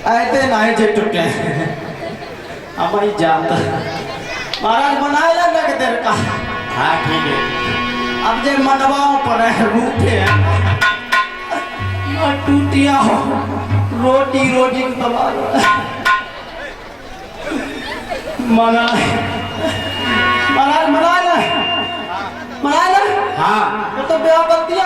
ऐसे नहीं जे टूटे हमारी जात महाराज बनाया ना के तेरे का। हाँ ठीक है। अब जे मनवाओं पर है रूठे टूटिया हो रोटी रोटी दबा मना महाराज मनाना हाँ वो तो ब्याह कर दिया।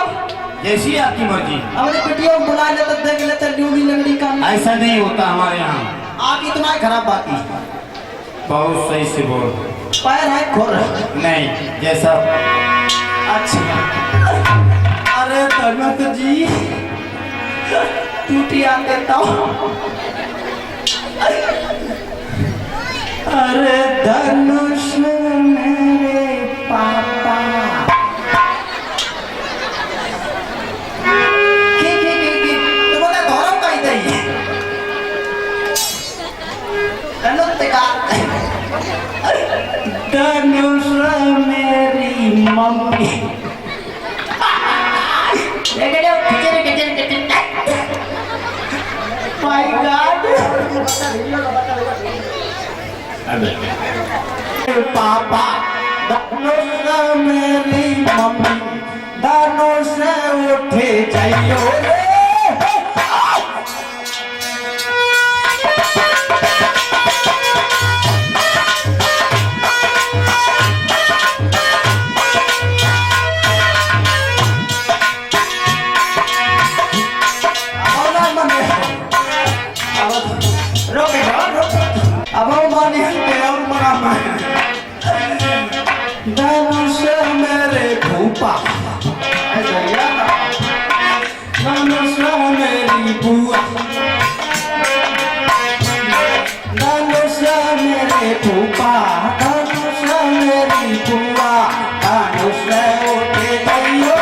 जैसी आपकी मर्जी। हमारे पिटियों बुला लेते देख लेते ड्यूटी लकड़ी का। ऐसा नहीं होता हमारे यहाँ। आप इतना खराब बात है। बहुत सही से बोल। पैर है खोर नहीं जैसा। अच्छा अरे धनत जी टूटिया देता हूँ। अरे धनुष मेरे पापा तुम्हारा गौरव का ही चाहिए धनुष मेरी मम्मी माय गॉड पापा धनुष मेरी मम्मी धनुष उठे जाइयो रे। धनुष मेरे भूपा धनुष मेरी बुआ धनुष मेरे भूपा धनुष मेरी बुआ धनुष उठे गइयो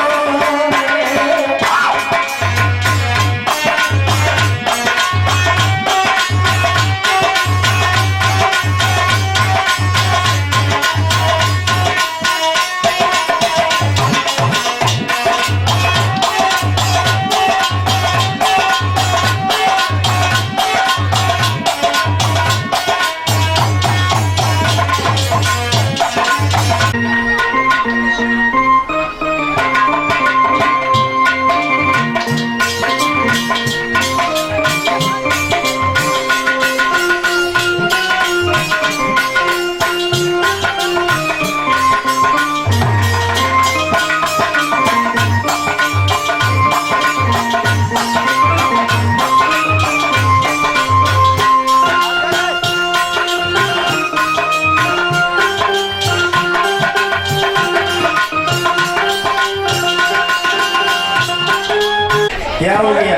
क्या हो गया?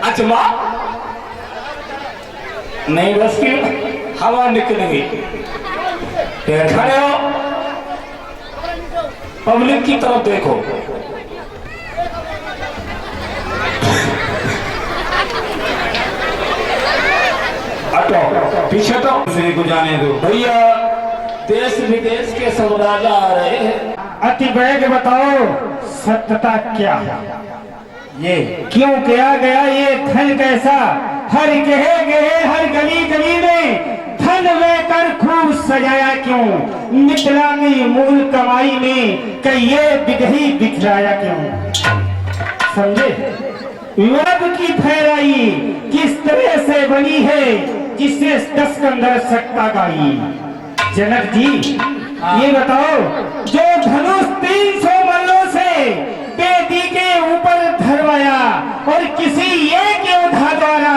अचमा नहीं बस की हवा निकल गई। खड़े हो पब्लिक की तरफ देखो। हटो पीछे तो को जाने दो भैया। देश विदेश के सब राजा आ रहे हैं। अति बैग बताओ सत्यता क्या है? ये क्यों किया गया ये धन कैसा? हर गहे गहे हर गली गली में धन लेकर खूब सजाया क्यों? मिथिला की मूल कमाई में कि ये बिगही बिखराया क्यों? समझे? विवाद की फैलाई किस तरह से बनी है जिससे 10 कंधर सट्टा गाई। जनक जी ये बताओ जो धनुष 300 मल्लों से बेदी के ऊपर धरवाया और किसी एक योद्धा द्वारा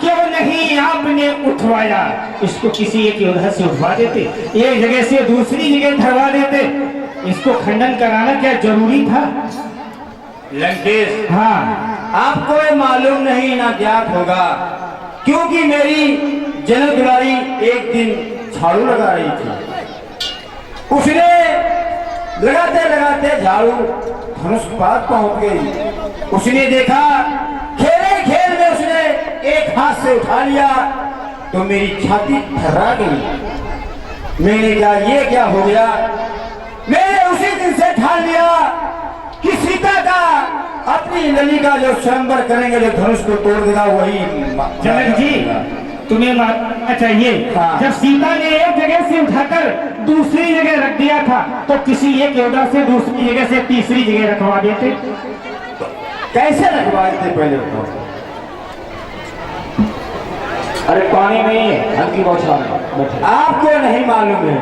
क्यों नहीं आपने उठवाया? इसको किसी एक योद्धा से उठवा देते, एक जगह से दूसरी जगह धरवा देते। इसको खंडन कराना क्या जरूरी था? लंकेश हाँ आपको ये मालूम नहीं ना ज्ञात होगा क्योंकि मेरी जनक दुलारी एक दिन झाड़ू लगा रही थी। उसने लगाते लगाते झाड़ू धनुष पास पहुंच गई। उसने देखा खेल खेल में उसने एक हाथ से उठा लिया तो मेरी छाती थर्रा गई। मैंने कहा ये क्या हो गया? मैंने उसी दिन से ठान लिया कि सीता का अपनी ललिका जो स्वयंवर करेंगे, जो धनुष को तोड़ देगा वही जनक जी तुम्हें मानना चाहिए, हाँ। जब सीता ने एक जगह से उठाकर दूसरी जगह रख दिया था तो किसी एक योद्धा से दूसरी जगह से तीसरी जगह रखवा देते। कैसे रखवाए थे पहले तो? अरे पानी नहीं है, हल्की बौछार बैठे। आपको नहीं मालूम है,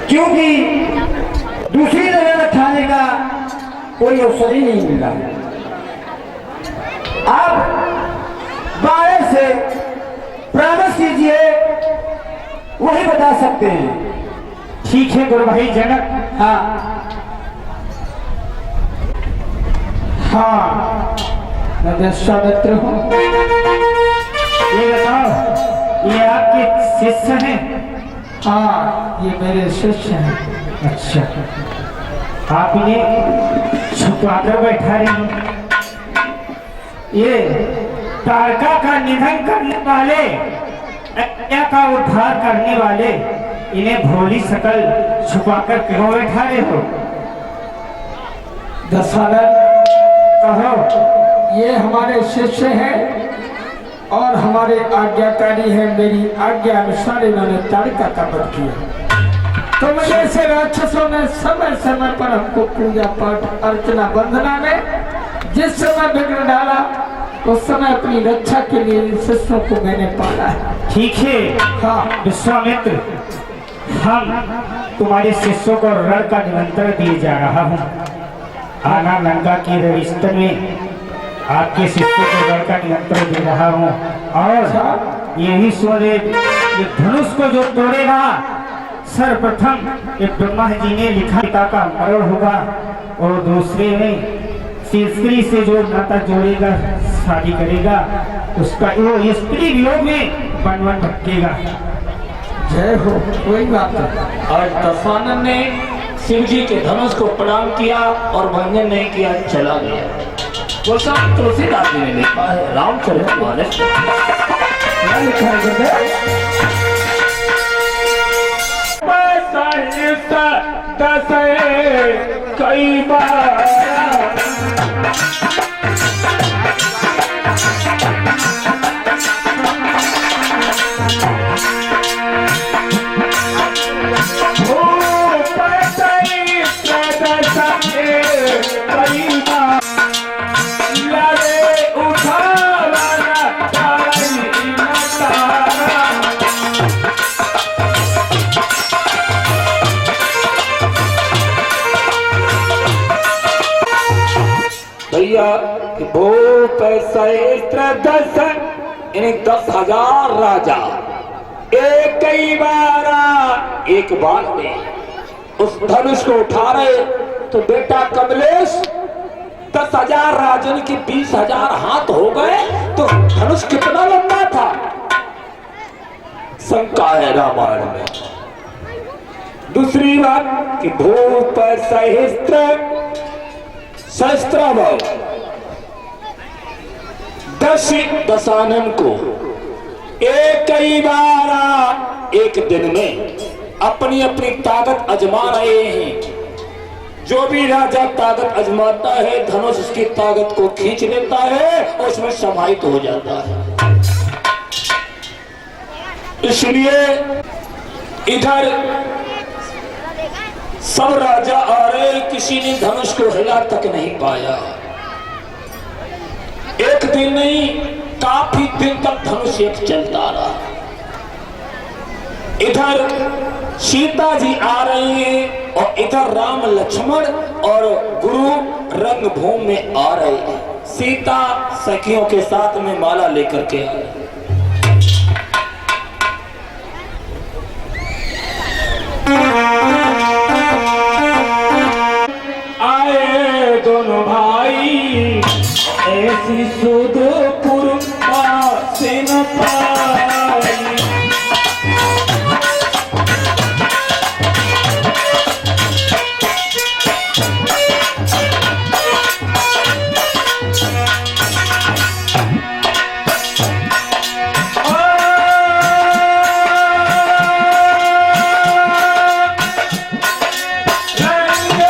क्योंकि दूसरी जगह रखाने का कोई अवसर ही नहीं मिला। आप बाहर से प्रॉमिस कीजिए, वही बता सकते हैं। ठीक है गुरु भाई जनक। हाँ हाँ मैं विश्वामित्र हूँ। ये बताओ, ये आपके शिष्य हैं? हाँ ये मेरे शिष्य हैं। अच्छा, आप इन्हें छुपाकर बैठा रही हैं। ये तारका का निधन करने वाले, अज्ञा का उद्धार करने वाले, इन्हें भोली शकल छुपाकर क्यों बैठा रहे हो? दशरथ कहो। ये हमारे शिष्य हैं और हमारे आज्ञाकारी हैं। मेरी आज्ञा अनुसार इन्होंने ताड़का का वध किया। तो मुझे से राक्षसों ने समय समय पर हमको पूजा पाठ अर्चना वंदना में जिस समय विघ्न डाला, उस समय अपनी रक्षा के लिए इन शिष्यों को मैंने पाला है। ठीक है। हाँ विश्वामित्र, हम तुम्हारे शिष्यों को रण का निमंत्रण दिए जा रहा हूँ। आना लंका की रणस्थल में आपके शिष्यों को रण का निमंत्रण दे रहा हूँ। और यही सोने, ये धनुष को जो तोड़ेगा, सर्वप्रथम ये ब्रह्मा जी ने लिखा पिता का मरण होगा, और दूसरे में स्त्री से जो नाता जोड़ेगा, शादी करेगा, उसका वो स्त्री वियोग में वन वन भटकेगा। जय हो। कोई बात नहीं। और दशानन ने शिव जी के धनुष को प्रणाम किया और भंजन नहीं किया, चला गया। वो सब तुलसीदास जी ने लिखा है, रामचरितमानस। क्या लिखा है गुरुदेव? कई बार भैया भूप सहस्त्र दर्शन, यानी 10,000 राजा एक कई बार एक बार में उस धनुष को उठा रहे। तो बेटा कमलेश, 10,000 राजन के 20,000 हाथ हो गए, तो धनुष कितना लंबा था? शंका है रामायण में। दूसरी बात कि भूप सहस्त्राभाव दशानन को एक कई बार एक दिन में अपनी अपनी ताकत आजमा रहे हैं। जो भी राजा ताकत आजमाता है, धनुष उसकी ताकत को खींच लेता है और उसमें समाहित हो जाता है। इसलिए इधर सब राजा आ रहे, किसी ने धनुष को हिला तक नहीं पाया। एक दिन नहीं, काफी दिन तक धनुष एक चलता रहा। इधर सीता जी आ रही हैं और इधर राम लक्ष्मण और गुरु रंगभूमि में आ रहे हैं। सीता सखियों के साथ में माला लेकर के आ रही। आए दोनों भाई ऐसी सुधपुर से न पाई। रंग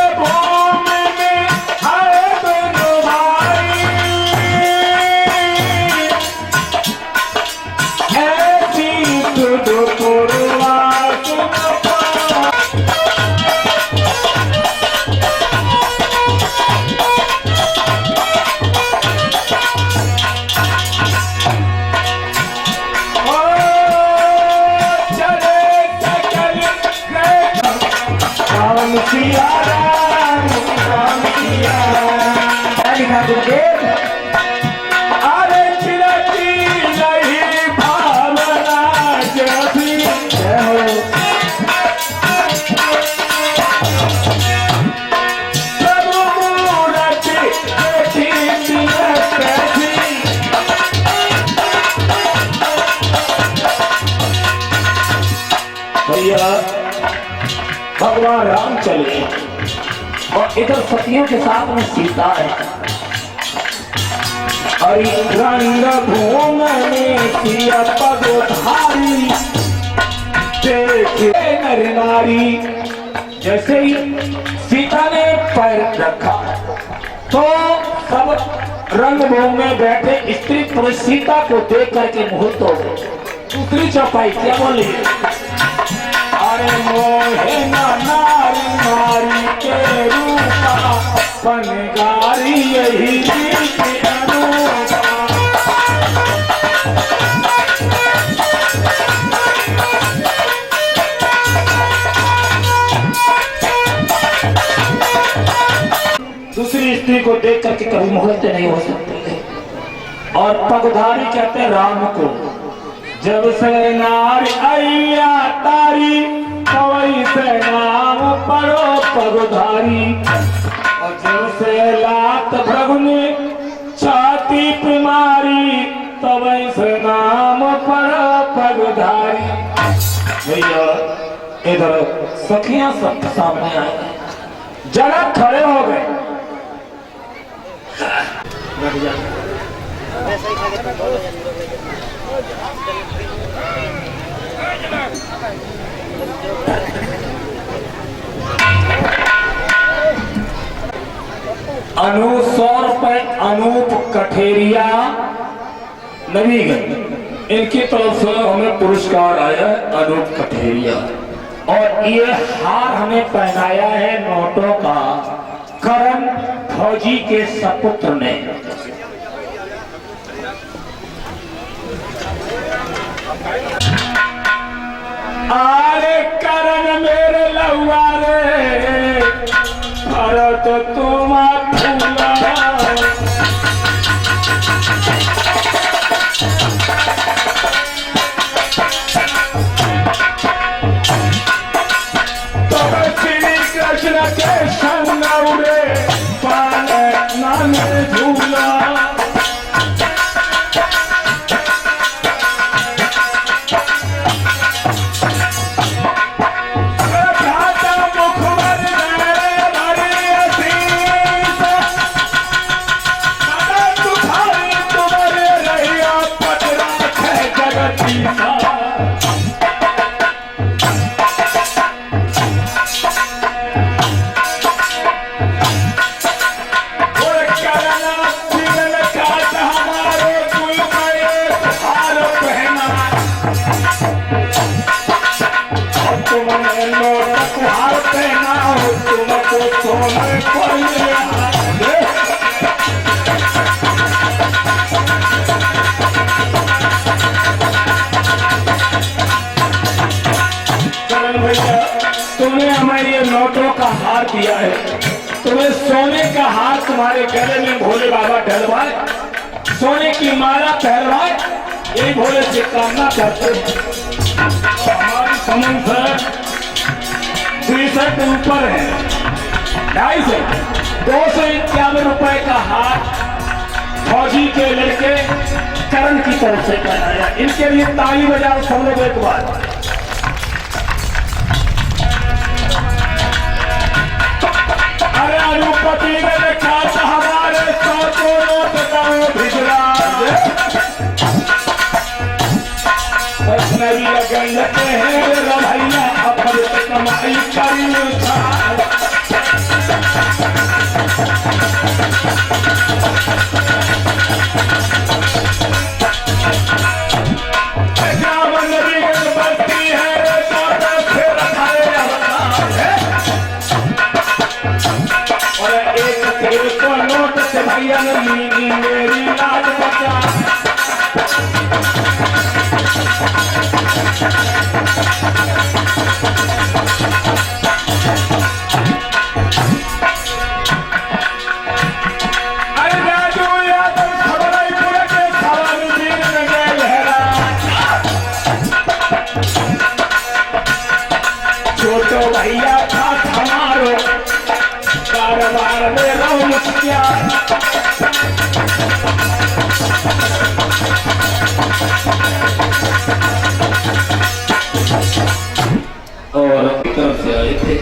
भगवान राम चले और इधर सतियों के साथ में सीता है। हरि रंग भूमि सिया पगधारी देखे नर नारी। जैसे ही सीता ने पैर रखा तो सब रंगभूमि में बैठे स्त्री पुरुष सीता को देख करके मोहित हो गए। दूसरी चौपाई क्या बोली? अरे मोहे नारी नारी के रूपा पनगारी यही रीति अनुपा। दूसरी स्त्री को देख करके कभी मोहित नहीं हो सकते। और पगधारी कहते हैं राम को। जब से नारी अय्या तारी कवई से नाम पड़ो पगधारी। और जब से लात भ्रगु ने छाती पे मारी तब से नाम पड़ो पगधारी। भैया इधर सखियां सब सामने आए, जरा खड़े हो गए। अनूप 100 रुपए अनूप कठेरिया नवीगंज, इनकी तरफ से हमें पुरस्कार आया है अनूप कठेरिया। और ये हार हमें पहनाया है नोटों का करण फौजी के सपुत्र ने। आरे करण मेरे लहुआ रे भरत तुम फूला। तो श्री कृष्ण के संग उड़े पाले नामे झूला। तुमने हमारे ये नोटों का हार दिया है, तुम्हें सोने का हार तुम्हारे गले में भोले बाबा डलवाए, सोने की माला पहनवाए, यही भोले से कामना करते हैं। हमारी समन सर 63 के ऊपर है, 251 रुपए का हार फौजी के लड़के करण की तरफ से पहनाया। इनके लिए ताली बजाओ सब लोग एक बार। अरे अनुपति ने लिखा था हमारे 100 नोट का भिजरा। नवी लगन लगे हैं भैया अपन कमाई करी था। नोट से भैया ने मेरी लाज बचा। अरे राजू यादव खबराईपुर के सवाल दिन में गए लहरा। छोटो भैया था हमारो कारोबार में रहूं मुखिया। और तरफ से आए थे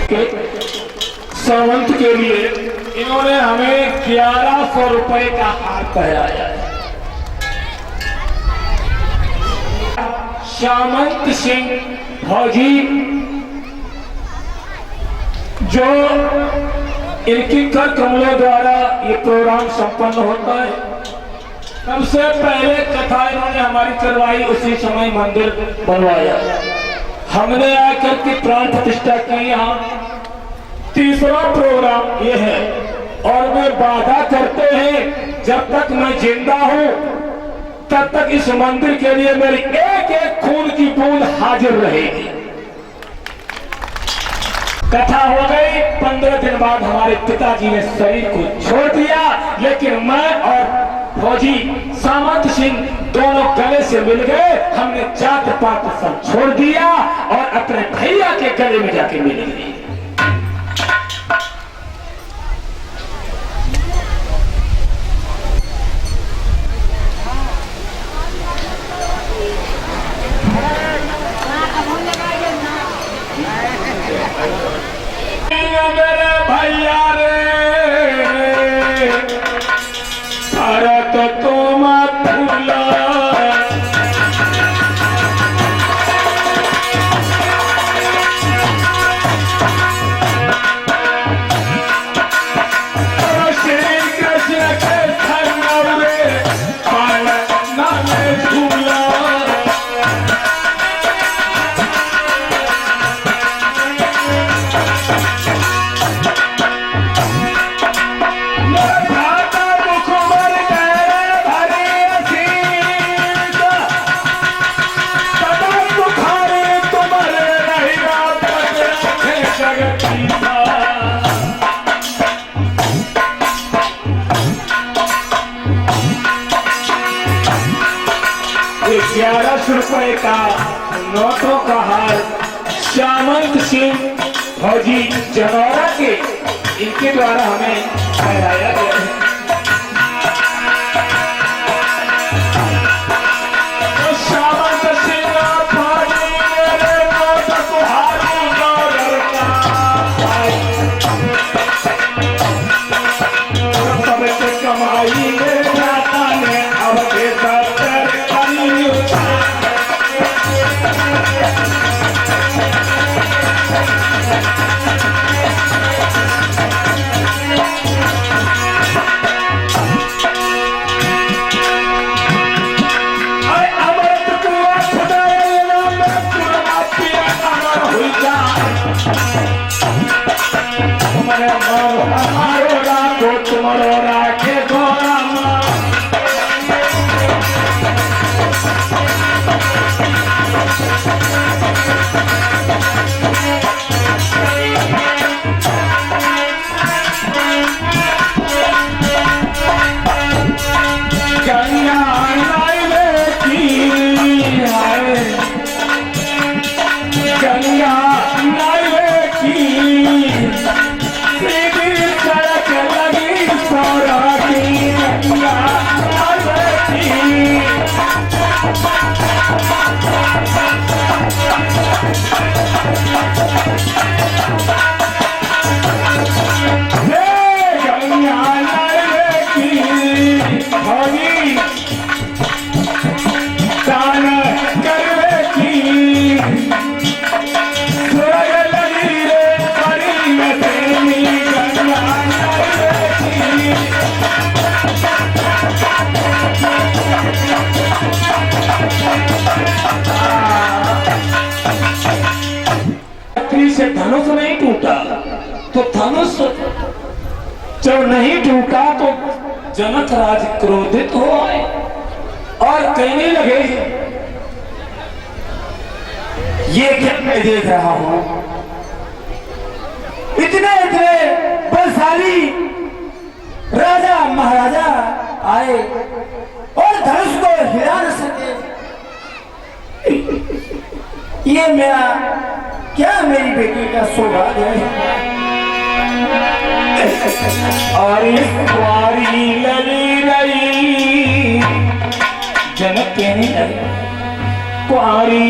के सावंत के लिए इन्होंने हमें 1100 रुपए का हार पहनाया। सामंत सिंह फौजी जो इनकी कर कमलों द्वारा ये प्रोग्राम संपन्न होता है। सबसे पहले कथा इन्होंने हमारी करवाई, उसी समय मंदिर बनवाया। हमने आकर के प्राण प्रतिष्ठा की। यहाँ तीसरा प्रोग्राम ये है और वे वादा करते हैं जब तक मैं जिंदा हूं तब तक इस मंदिर के लिए मेरी एक एक खून की बूंद हाजिर रहेगी। कथा हो गई। 15 दिन बाद हमारे पिताजी ने शरीर को छोड़ दिया, लेकिन मैं और फौजी सामंत सिंह दोनों गले से मिल गए। हमने जात पात सब छोड़ दिया और अपने भैया के गले में जाके मिल गए। मेरे भैया रे भारत तुम भूला, श्री कृष्ण के धर्म रे पालना में झूला। ₹1100 का नोटों का हार सामंत सिंह फौजी जनौरा के इनके द्वारा हमें पहनाया गया है। तो सामंत सिंह फौजी मेरे नोट तुम्हारी नौकर का सबसे कमाई मेरे दाता ने अब के से धनुष नहीं टूटा, तो धनुष जब नहीं टूटा तो जनक राज क्रोधित हो आए और कहने लगे ये क्या मैं देख रहा हूं, इतने इतने बलशाली राजा महाराजा आए और धनुष को हिला न सके। ये मेरा क्या मेरी बेटी का सौभाग्य है। और इस कुआरी लली रही जनक कहने लगे कुआरी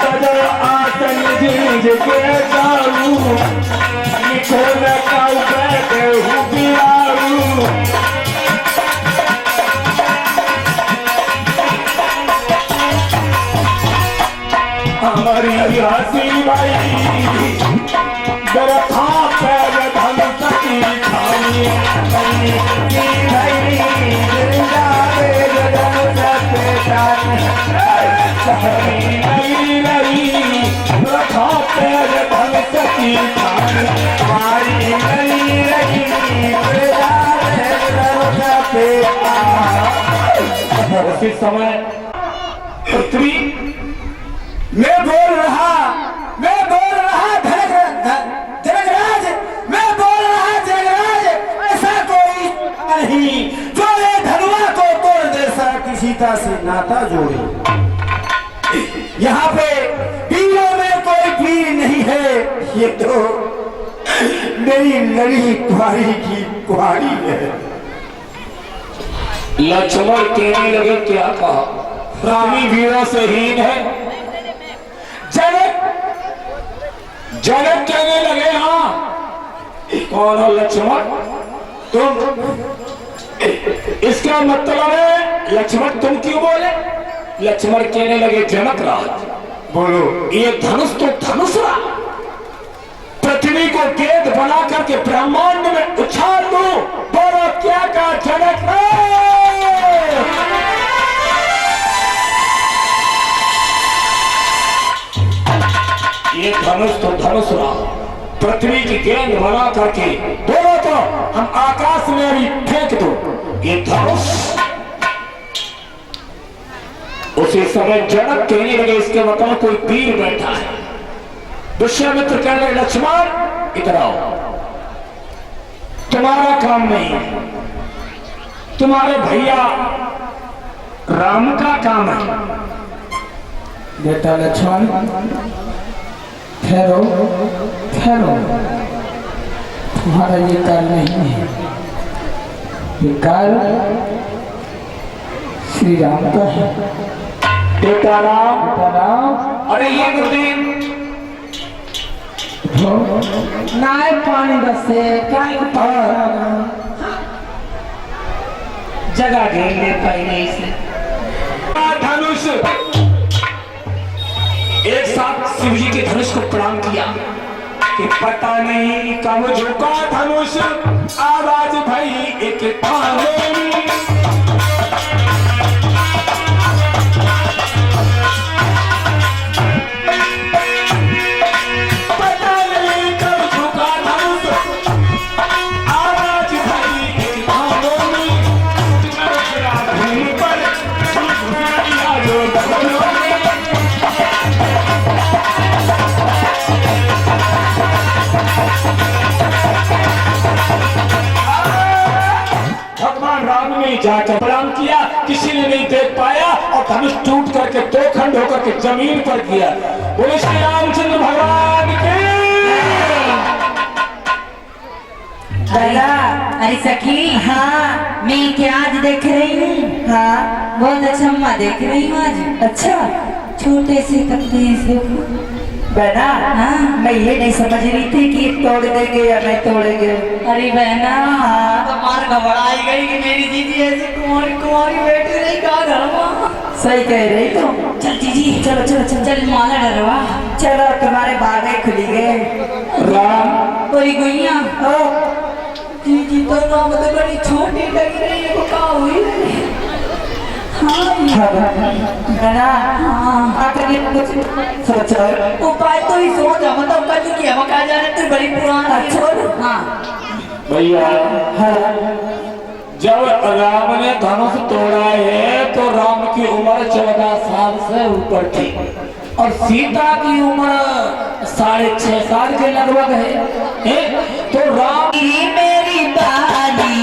सजो आसन जीज के जाऊ लिखो न काऊ बैठे हूँ बियाऊ हमारी हसी भाई दरखा पैर धन सकी खानी भाई जिंदा बेगम सत्य नहीं नहीं दरखा पैर धन सकी खानी हमारी नहीं नहीं उसी समय पृथ्वी मैं बोल रहा जगराज, मैं बोल रहा जगराज, ऐसा कोई नहीं जो ये धनुआ को तोड़ दे सकी सीता से नाता जोड़े। यहाँ पे वीरों में कोई वीर नहीं है, ये तो मेरी लड़ी कुहाड़ी की कुहाड़ी है। लक्ष्मण कहने लगे क्या कहा रामी वीरों से हीन है। जनक कहने लगे हाँ कौन हो लक्ष्मण तुम, इसका मतलब है लक्ष्मण तुम क्यों बोले। लक्ष्मण कहने लगे जनक राज बोलो। ये धनुष तो धनुष रहा, पृथ्वी को गेंद बना करके ब्रह्मांड में उछाल दो, बोलो क्या कहा जनक ये धनुष तो धनुष रहा, पृथ्वी की गेंद बना करके बोलो तो हम आकाश में अभी फेंक दो ये धनुष। उसी समय जनक कहने लगे इसके मतलब कोई वीर बैठा है। विश्वामित्र कहने लगे लक्ष्मण इधर आओ, तुम्हारा काम नहीं है, तुम्हारे भैया राम का काम है। बेटा लक्ष्मण ठहरो ठहरो, तुम्हारा ये काल नहीं है, ये काल श्री राम का है। बेटा राम, राम अरे ये गुरुदेव नाय पानी बसे जगह घेर ले पाई नहीं से धनुष एक साथ शिव जी के धनुष को प्रणाम किया कि पता नहीं कब झुका धनुष आवाज भाई एक तारे जाकर प्रणाम किया, किसी ने नहीं देख पाया और धनुष टूट करके दो खंड होकर के जमीन पर गिरा। बोले श्री रामचंद्र भगवान के। अरे सखी, हाँ मैं क्या आज देख रही हूँ। हाँ बहुत अच्छा अम्मा देख रही हूँ आज। अच्छा छोटे से कपड़े से बहना, हाँ मैं ये नहीं समझ रही थी कि तोड़ देंगे या नहीं तोड़ेंगे। अरे बहना तो मार घबराई गई कि मेरी दीदी ऐसी कुंवारी कुंवारी बैठी रही का घर में। सही कह रही तुम। चल दीदी चलो चलो चल चल माला डरवा। चलो तुम्हारे बागें खुली गए। राम बड़ी गुइया ओ दीदी तो नाम तो बड़ी छोटी लग रही है, वो क्या हुई। बहना, आकर ये कुछ सोचो। उपाय तो ही सोच, हम तो कल की हम कहा जाने तू बड़ी पुरानी है। अच्छा। हाँ भैया, जब राम ने धनुष तोड़ा है तो राम की उम्र 14 साल से ऊपर थी और सीता की उम्र 6.5 साल के लगभग है। तो राम मेरी बाली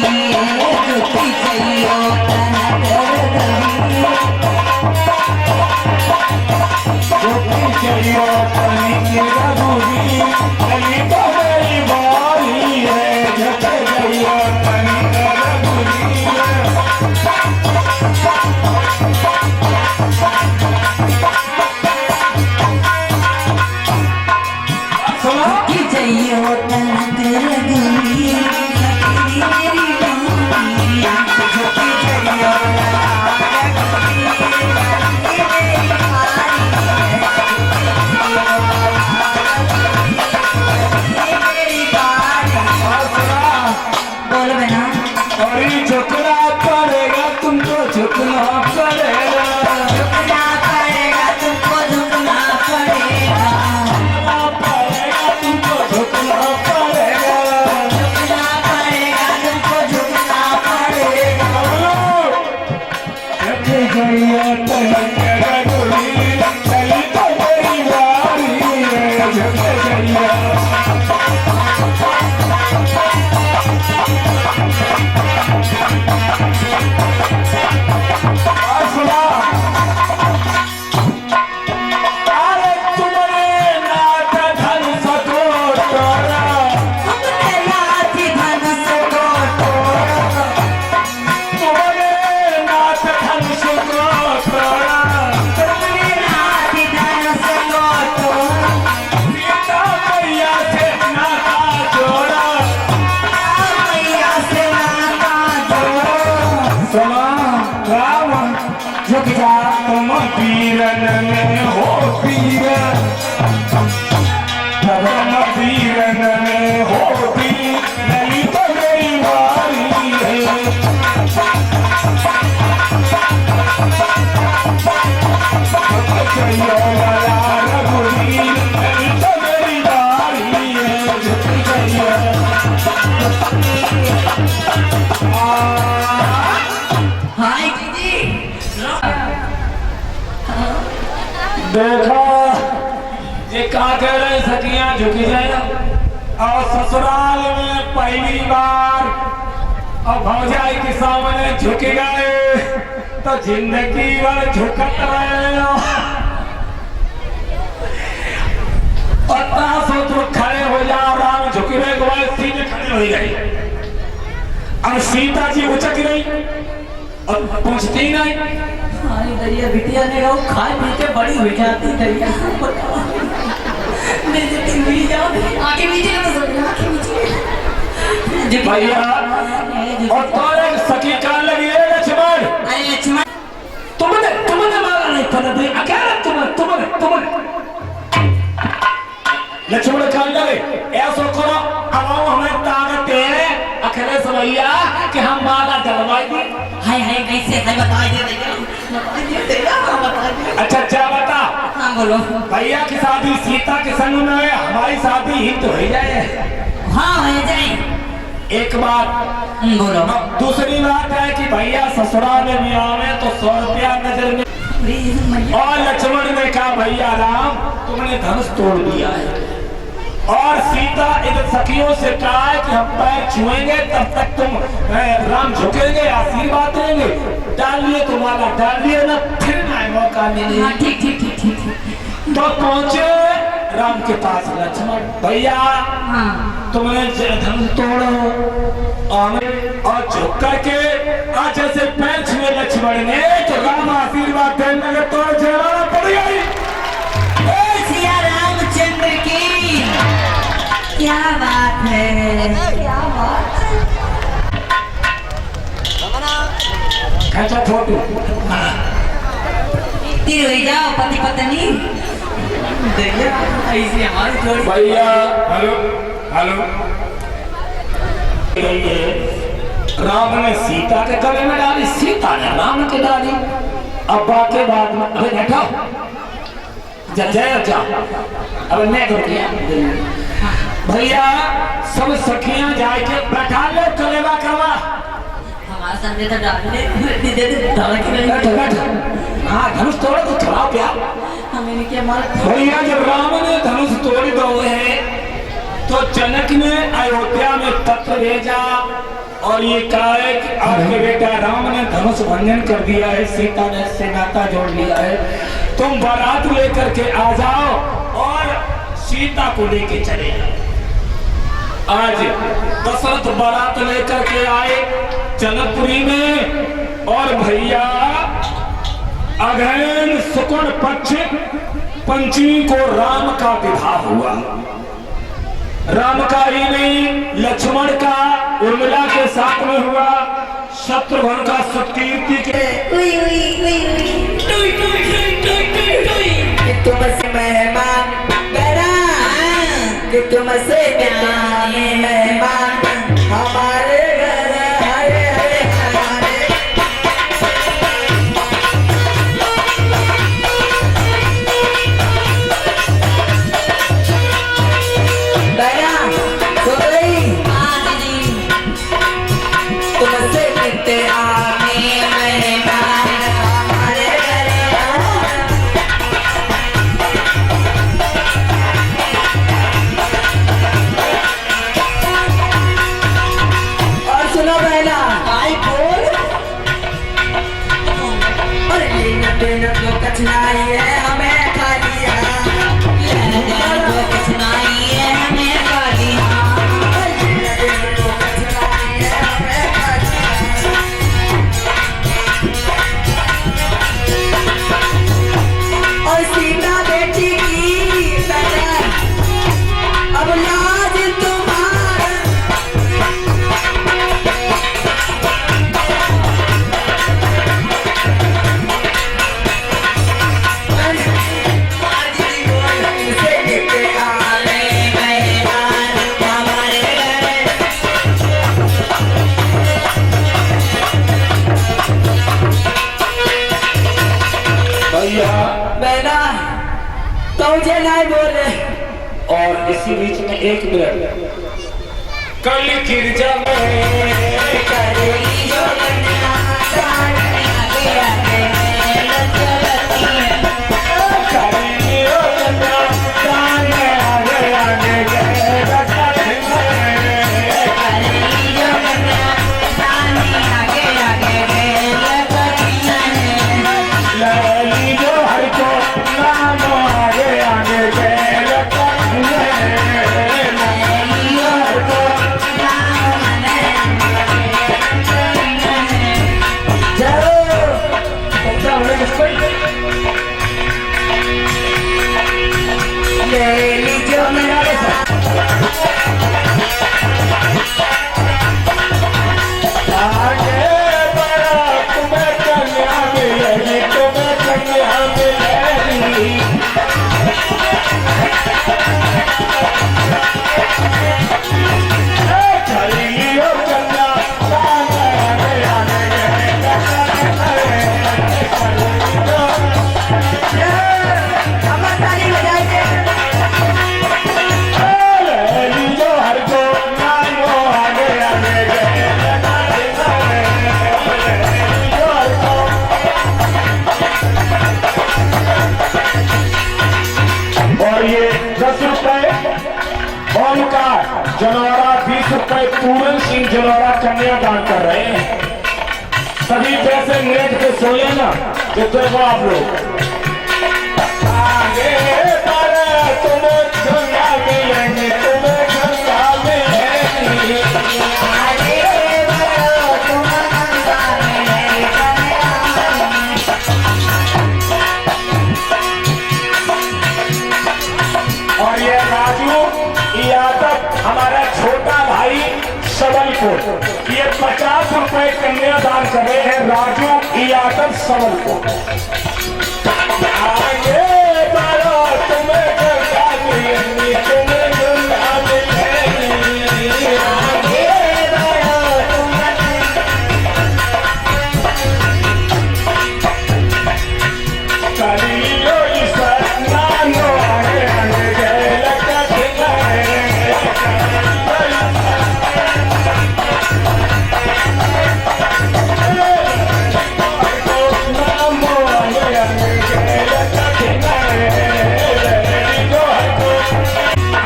पीरन में हो पीरन, धर्म पीरन में हो पीर, नहीं तो मेरी बारी है। झुक गया वाला रघुवीर, नहीं तो मेरी बारी है। झुक गया हाय दीदी। देखो ये का कह रहे सखियां झुकी जाए, और ससुराल में पहली बार और भौजाई के सामने झुक गए तो जिंदगी भर झुकत रहे। पता सो तो खड़े हो जाओ, राम झुके के बाद सीधे खड़े हो गई। अब सीता जी उचक गई और पूछती नहीं। हाय दरिया बिटिया ने वो खाए पी के बड़ी हो जाती दरिया बेइज्जती हुई जाती आगे पीछे का तो सोचना, आगे पीछे। भैया और तोरे सखी कान लगी है लक्ष्मण। अरे लक्ष्मण, तुमने मारा नहीं था नहीं, अकेला तुमने लक्ष्मण कान लगे ऐसा करो, अब हमें ताकत है अकेले से भैया कि हम माला जलवाई दी। हाय हाय कैसे है बता दे भैया, बता दे अच्छा क्या बता। हाँ बोलो। भैया की शादी सीता के संग में है, हमारी शादी ही तो हो जाए। हाँ हो जाए। एक बात बोलो। अब दूसरी बात है कि भैया ससुराल में आवे तो 100 रुपया नजर में। और लक्ष्मण ने कहा भैया राम तुमने धनुष तोड़ दिया है, और सीता इन सखियों से कहा है कि हम पैर छुएंगे तब तक तुम राम झुकेंगे, आशीर्वाद देंगे। डाल लिए तुम्हारा, डाल लिए ना, फिर ना मौका मिले। हाँ ठीक ठीक ठीक ठीक। तो पहुंचे राम के पास लक्ष्मण, भैया हाँ तुमने धनुष तोड़ो और झुक करके आज जैसे पैर छुए लक्ष्मण ने तो राम आशीर्वाद देने लगे तो जयमाला पड़ गई। सिया रामचंद्र की क्या बात है, क्या बात है। खैचा फोटो तीर हो जाओ पति पत्नी। दरिया ऐसी हमारी थोड़ी भैया हेलो हेलो राम ने सीता के गले में डाली, सीता ने राम के डाली। अब्बा के बाद में अबे बैठो जय जा अब मैं तो किया भैया सब सखियां जाके बैठा लो कलेवा करवा। हमारे सामने तो डाल दे दे डाल के बैठो बैठो। हाँ धनुष तोड़ो तो चलाओ प्यार। हमें क्या मार भैया जब राम ने धनुष तोड़ दो है तो जनक ने अयोध्या में पत्र भेजा और ये कहा है कि आपके बेटा राम ने धनुष भंजन कर दिया है, सीता ने से नाता जोड़ लिया है, तुम बारात लेकर के आ जाओ और सीता को लेके चले। आज दशरथ बारात लेकर के आए जनकपुरी में, और भैया अगहन शुक्ल पक्ष पंचमी को राम का विवाह हुआ। राम का ही नहीं लक्ष्मण का उर्मिला के साथ में हुआ, शत्रुघ्न का सतकीर्ति के तुमसे मेहमान बड़ा कि तुमसे मेहमान हमारे घर हरे हरे हमारे बड़ा तो गई तुमसे मिलते आने मेहमान हमारे घर बच्चे नहीं बोले। और इसी बीच में 1 मिनट कल गिरजा में करेगी जो कन्या दान आगे आगे लचलती है। करेगी ओ कन्या दान आगे आगे लचलती है। करेगी जो कन्या दान आगे आगे लचलती है। लैली जो हर को नाम आगे आगे लचलती है। लैली जो हर को नाम लैली जो मेरा आगे बढ़ो तुम्हें कन्या मिलेगी, तुम्हें कन्या मिलेगी। करेगी ओ कन्या दान आगे आगे ताली बजाइए। लैली जो हर को नाम आगे आगे और ये 10 रुपए ओमकार जनौरा, 20 रुपए पूरन सिंह जनौरा कन्यादान कर रहे हैं। सभी पैसे नेट पे सो लेना, देखो आप लोग। आगे बढ़ो तुम्हें गंगा मिलेंगे, तुम्हें गंगा मिलेंगी। आगे बढ़ो तुम गंगा में और ये राजू यादव हमारा छोटा भाई सबलपुर, ये 50 रुपए कन्यादान कर रहे हैं। राजू यादव सबलपुर। आगे बढ़ो तुम्हें गंगा मिलेंगी, तुम्हें गंगा मिलेंगी। आगे बढ़ो कलियो इस नानो आगे आगे लगती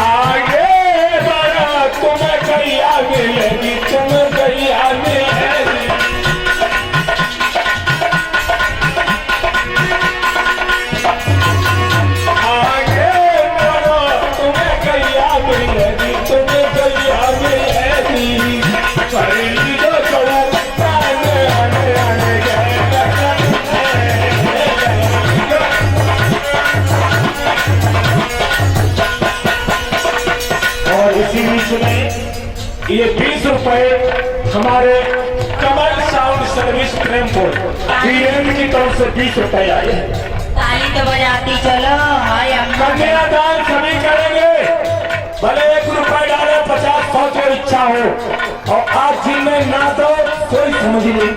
आगे बढ़ो तुम्हें गैया मिलेगी, तुम्हें गैया मिलेगी। आगे बढ़ो तुम्हें गैया मिलेगी, तुम्हें गैया मिलेगी। करेगी जो करूँ आगे आगे आगे और इसी बीच में ये 20 रुपए हमारे कमल साउंड सर्विस प्रेमपुर वीरेंद्र की तरफ से 20 रुपए आए हैं। ताली तो बजाती चलो। हाय अम्मा कन्यादान सभी करेंगे, भले 1 रुपए डाले 50-100 जो इच्छा हो। और आज जिनमें ना दो कोई समझ नहीं।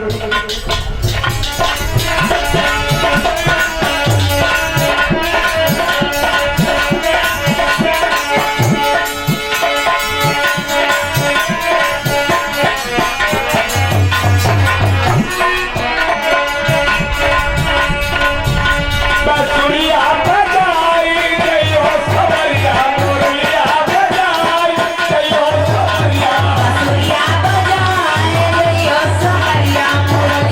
बसुरिया बजाई गई हो सबरिया, मुरलिया बजाई गई हो सबरिया। बसुरिया बजाए गई हो सबरिया मुरलिया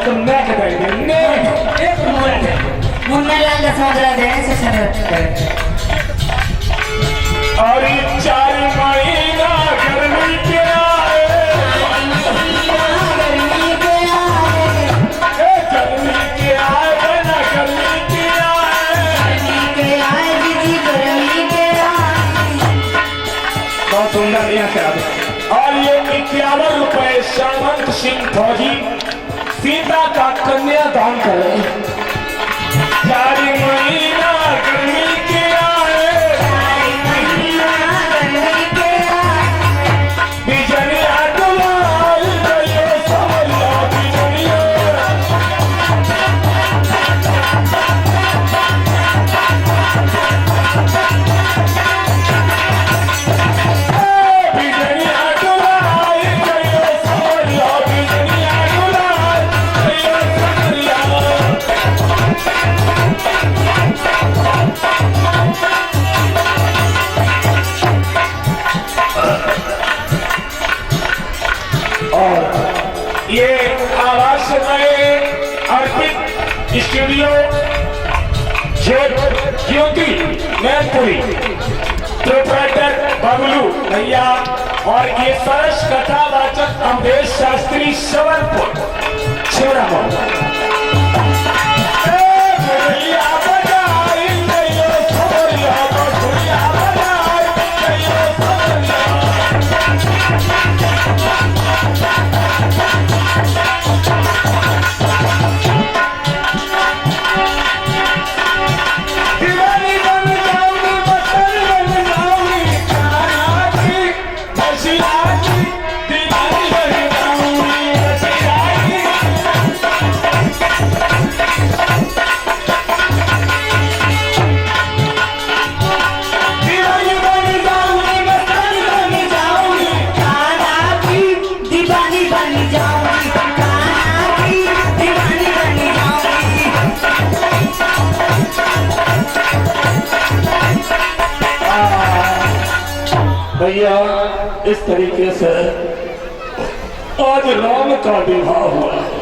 तो मैं करेंगे एक मिनट मुन्ना लाल दसवां देने से शरत और ये 4 महीना गर्मी के आए गर्मी के आए गर्मी के आए बना गर्मी के आए दीदी गर्मी के आए। बहुत सुंदर यहाँ करा दो। और ये 51 रुपए सामंत सिंह फौजी सीता का कन्यादान करें। 4 महीना गर्मी के आए बिजलिया डुलाई गयो समरिया बिजलिया बिजलिया डुलाई गयो समरिया बिजलिया डुलाई गयो समरिया। और ये आवाज में अर्पित स्टूडियो ज्योति मैनपुरी प्रोपराइटर बबलू भैया और ये सरस कथावाचक अमरेश शास्त्री सवरपुर छोरा भैया इस तरीके से आज राम का विवाह हुआ है।